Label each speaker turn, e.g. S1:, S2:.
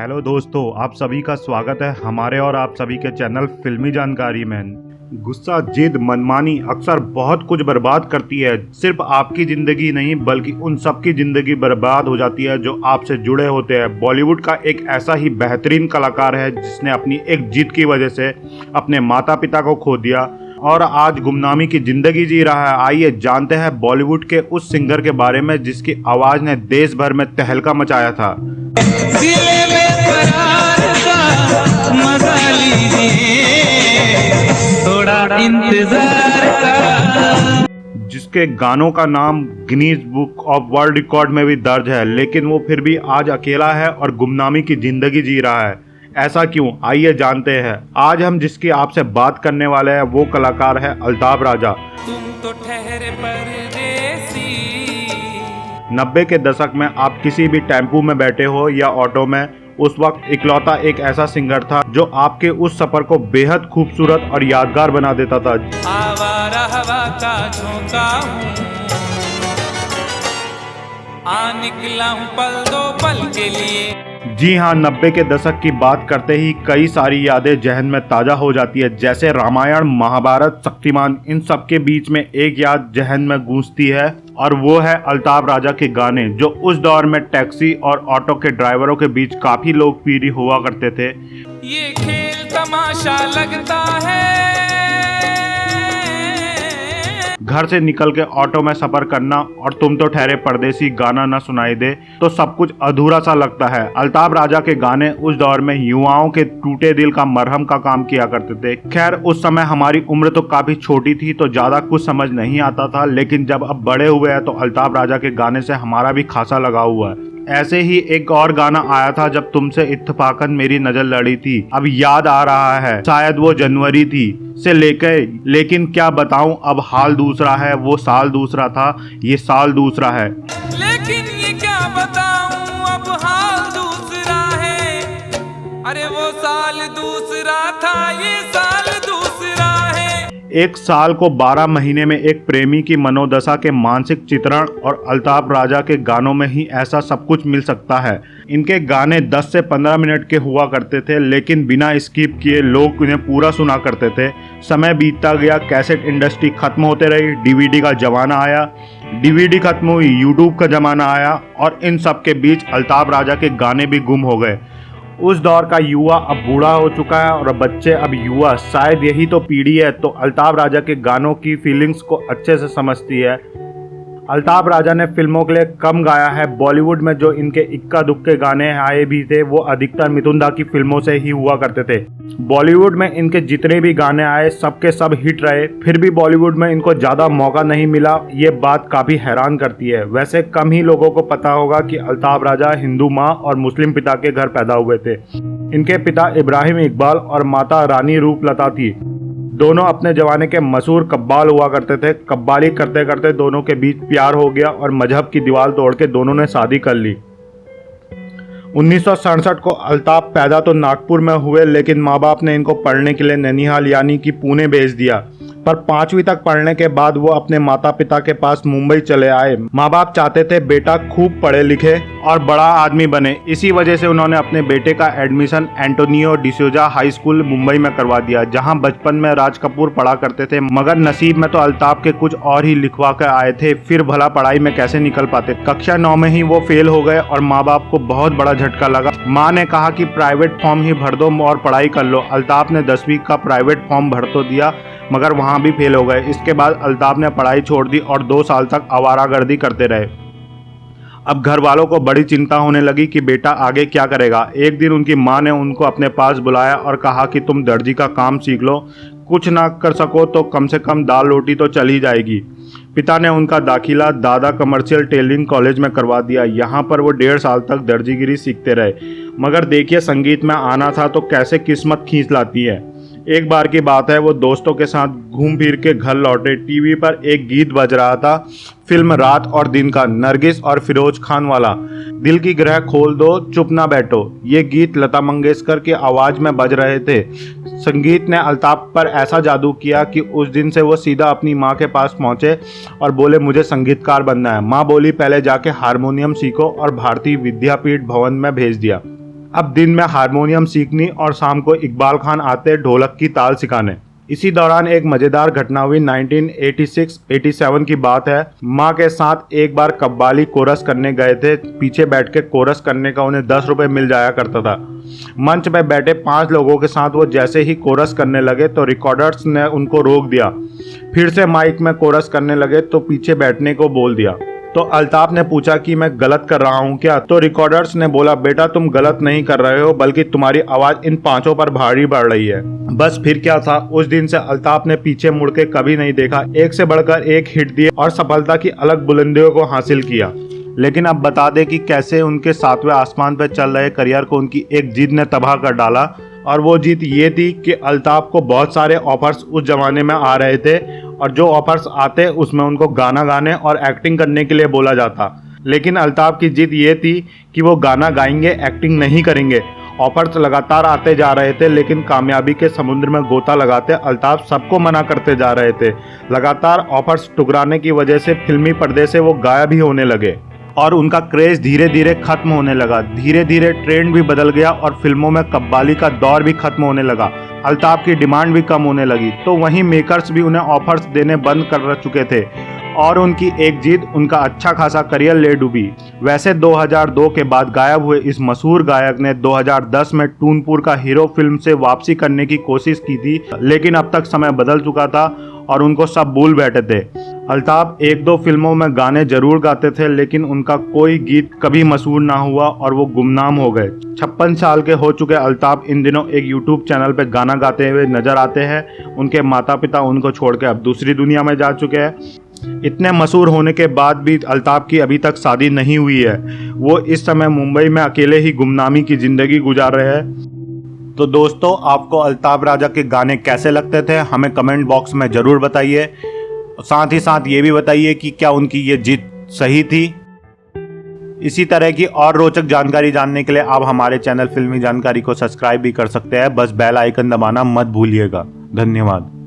S1: Hello दोस्तों, आप सभी का स्वागत है हमारे और आप सभी के चैनल फिल्मी जानकारी में। गुस्सा, जिद, मनमानी अक्सर बहुत कुछ बर्बाद करती है। सिर्फ आपकी ज़िंदगी नहीं बल्कि उन सब की ज़िंदगी बर्बाद हो जाती है जो आपसे जुड़े होते हैं। बॉलीवुड का एक ऐसा ही बेहतरीन कलाकार है जिसने अपनी एक जिद की वजह से अपने माता पिता को खो दिया और आज गुमनामी की ज़िंदगी जी रहा है। आइए जानते हैं बॉलीवुड के उस सिंगर के बारे में जिसकी आवाज़ ने देश भर में तहलका मचाया था। जिसके गानों का नाम Guinness book of world record में भी दर्ज है, लेकिन वो फिर भी आज अकेला है और गुमनामी की जिंदगी जी रहा है। ऐसा क्यों, आइए जानते हैं। आज हम जिसकी आपसे बात करने वाले हैं वो कलाकार है अल्ताफ राजा।
S2: तुम तो ठहरे परदेसी।
S1: 90 के दशक में आप किसी भी टेम्पू में बैठे हो या ऑटो में, उस वक्त इकलौता एक ऐसा सिंगर था जो आपके उस सफर को बेहद खूबसूरत और यादगार बना देता था।
S2: आवारा हवा का झोंका हूँ, आ निकला हूँ पल दो पल के लिए।
S1: जी हाँ, 90 के दशक की बात करते ही कई सारी यादें जहन में ताज़ा हो जाती है, जैसे रामायण, महाभारत, शक्तिमान। इन सब के बीच में एक याद जहन में गूंजती है और वो है अल्ताफ राजा के गाने, जो उस दौर में टैक्सी और ऑटो के ड्राइवरों के बीच काफ़ी लोकप्रिय हुआ करते थे।
S2: ये खेल तमाशा लगता है,
S1: घर से निकल के ऑटो में सफर करना और तुम तो ठहरे परदेसी गाना न सुनाई दे तो सब कुछ अधूरा सा लगता है। अल्ताफ राजा के गाने उस दौर में युवाओं के टूटे दिल का मरहम का काम किया करते थे। खैर, उस समय हमारी उम्र तो काफी छोटी थी तो ज्यादा कुछ समझ नहीं आता था, लेकिन जब अब बड़े हुए हैं तो अल्ताफ राजा के गाने से हमारा भी खासा लगाव हुआ है। ऐसे ही एक और गाना आया था, जब तुमसे इत्तेफाकन मेरी नजर लड़ी थी। अब याद आ रहा है, शायद वो जनवरी थी से लेकर, लेकिन क्या बताऊं अब हाल दूसरा है। वो साल दूसरा था, ये साल दूसरा है।
S2: लेकिन ये क्या बताऊं अब हाल दूसरा है। अरे वो साल दूसरा था, ये साल दूसरा है।
S1: एक साल को 12 महीने में एक प्रेमी की मनोदशा के मानसिक चित्रण और अल्ताफ राजा के गानों में ही ऐसा सब कुछ मिल सकता है। इनके गाने 10 से 15 मिनट के हुआ करते थे, लेकिन बिना स्किप किए लोग उन्हें पूरा सुना करते थे। समय बीतता गया, कैसेट इंडस्ट्री खत्म होते रही, डीवीडी का जमाना आया, डीवीडी खत्म हुई, यूट्यूब का जमाना आया और इन सब के बीच अल्ताफ राजा के गाने भी गुम हो गए। उस दौर का युवा अब बूढ़ा हो चुका है और बच्चे अब युवा, शायद यही तो पीढ़ी है तो अल्ताफ राजा के गानों की फीलिंग्स को अच्छे से समझती है। अल्ताफ राजा ने फिल्मों के लिए कम गाया है। बॉलीवुड में जो इनके इक्का दुक्के गाने आए भी थे वो अधिकतर मिथुन दा की फिल्मों से ही हुआ करते थे। बॉलीवुड में इनके जितने भी गाने आए सबके सब हिट रहे, फिर भी बॉलीवुड में इनको ज़्यादा मौका नहीं मिला। ये बात काफ़ी हैरान करती है। वैसे कम ही लोगों को पता होगा कि अल्ताफ राजा हिंदू माँ और मुस्लिम पिता के घर पैदा हुए थे। इनके पिता इब्राहिम इकबाल और माता रानी रूपलता थी। दोनों अपने जमाने के मशहूर कव्वाल हुआ करते थे। कव्वाली करते करते दोनों के बीच प्यार हो गया और मजहब की दीवार तोड़ के दोनों ने शादी कर ली। 1967 को अल्ताफ पैदा तो नागपुर में हुए, लेकिन माँ बाप ने इनको पढ़ने के लिए नैनीहाल यानी कि पुणे भेज दिया। पर 5वीं तक पढ़ने के बाद वो अपने माता पिता के पास मुंबई चले आए। माँ बाप चाहते थे बेटा खूब पढ़े लिखे और बड़ा आदमी बने, इसी वजह से उन्होंने अपने बेटे का admission Antonio D'Souza high school Mumbai में करवा दिया, जहां बचपन में राज कपूर पढ़ा करते थे। मगर नसीब में तो अल्ताफ के कुछ और ही लिखवा कर आए थे, फिर भला पढ़ाई में कैसे निकल पाते। कक्षा 9 में ही वो फेल हो गए और माँ बाप को बहुत बड़ा झटका लगा। माँ ने कहा कि प्राइवेट फॉर्म ही भर दो और पढ़ाई कर लो। अल्ताफ ने 10वीं का प्राइवेट फॉर्म भर तो दिया, मगर वहाँ भी फेल हो गए। इसके बाद अल्ताफ ने पढ़ाई छोड़ दी और 2 साल तक आवारागर्दी करते रहे। अब घर वालों को बड़ी चिंता होने लगी कि बेटा आगे क्या करेगा। एक दिन उनकी माँ ने उनको अपने पास बुलाया और कहा कि तुम दर्जी का काम सीख लो, कुछ ना कर सको तो कम से कम दाल रोटी तो चल ही जाएगी। पिता ने उनका दाखिला दादा कमर्शियल टेलरिंग कॉलेज में करवा दिया। यहाँ पर वो 1.5 साल तक दर्जीगिरी सीखते रहे। मगर देखिए, संगीत में आना था तो कैसे किस्मत खींच लाती है। एक बार की बात है, वो दोस्तों के साथ घूम फिर के घर लौटे। टीवी पर एक गीत बज रहा था, फिल्म रात और दिन का, नरगिस और फिरोज खान वाला, दिल की ग्रह खोल दो चुप ना बैठो। ये गीत लता मंगेशकर की आवाज़ में बज रहे थे। संगीत ने अल्ताफ पर ऐसा जादू किया कि उस दिन से वो सीधा अपनी माँ के पास पहुँचे और बोले मुझे संगीतकार बनना है। माँ बोली पहले जाके हारमोनियम सीखो और भारतीय विद्यापीठ भवन में भेज दिया। अब दिन में हारमोनियम सीखनी और शाम को इकबाल खान आते ढोलक की ताल सिखाने। इसी दौरान एक मज़ेदार घटना हुई। 1986-87 की बात है। माँ के साथ एक बार कव्वाली कोरस करने गए थे। पीछे बैठ के कोरस करने का उन्हें 10 रुपये मिल जाया करता था। मंच पर बैठे 5 लोगों के साथ वो जैसे ही कोरस करने लगे तो रिकॉर्डर्स ने उनको रोक दिया। फिर से माइक में कोरस करने लगे तो पीछे बैठने को बोल दिया। तो अल्ताफ ने पूछा कि मैं गलत कर रहा हूँ क्या? तो रिकॉर्डर्स ने बोला, बेटा तुम गलत नहीं कर रहे हो, बल्कि तुम्हारी आवाज़ इन 5 पर भारी पड़ रही है। बस फिर क्या था, उस दिन से अल्ताफ ने पीछे मुड़ के कभी नहीं देखा। एक से बढ़कर एक हिट दिए और सफलता की अलग बुलंदियों को हासिल किया। लेकिन अब बता दें कि कैसे उनके 7वें आसमान पर चल रहे करियर को उनकी एक जिद ने तबाह कर डाला। और वो जीत ये थी कि अल्ताफ को बहुत सारे ऑफर्स उस ज़माने में आ रहे थे और जो ऑफर्स आते उसमें उनको गाना गाने और एक्टिंग करने के लिए बोला जाता। लेकिन अल्ताफ की जिद ये थी कि वो गाना गाएंगे, एक्टिंग नहीं करेंगे। ऑफर्स लगातार आते जा रहे थे लेकिन कामयाबी के समुद्र में गोता लगाते अल्ताफ सबको मना करते जा रहे थे। लगातार ऑफर्स ठुकराने की वजह से फिल्मी पर्दे से वो गायब ही होने लगे और उनका क्रेज़ धीरे धीरे खत्म होने लगा। धीरे धीरे ट्रेंड भी बदल गया और फिल्मों में कव्वाली का दौर भी खत्म होने लगा। अल्ताफ की डिमांड भी कम होने लगी। तो वहीं मेकर्स भी उन्हें ऑफर्स देने बंद कर चुके थे और उनकी एक जिद उनका अच्छा खासा करियर ले डूबी। वैसे 2002 के बाद गायब हुए इस मशहूर गायक ने 2010 में टूनपुर का हीरो फिल्म से वापसी करने की कोशिश की थी, लेकिन अब तक समय बदल चुका था और उनको सब भूल बैठे थे। अल्ताफ 1-2 फिल्मों में गाने जरूर गाते थे लेकिन उनका कोई गीत कभी मशहूर ना हुआ और वो गुमनाम हो गए। 56 साल के हो चुके अल्ताफ इन दिनों एक यूट्यूब चैनल पे गाना गाते हुए नजर आते हैं। उनके माता पिता उनको छोड़ के अब दूसरी दुनिया में जा चुके हैं। इतने मशहूर होने के बाद भी अल्ताफ की अभी तक शादी नहीं हुई है। वो इस समय मुंबई में अकेले ही गुमनामी की ज़िंदगी गुजार रहे हैं। तो दोस्तों, आपको अल्ताफ राजा के गाने कैसे लगते थे हमें कमेंट बॉक्स में ज़रूर बताइए। साथ ही साथ ये भी बताइए कि क्या उनकी ये जिद सही थी। इसी तरह की और रोचक जानकारी जानने के लिए आप हमारे चैनल फिल्मी जानकारी को सब्सक्राइब भी कर सकते हैं। बस बेल आइकन दबाना मत भूलिएगा। धन्यवाद।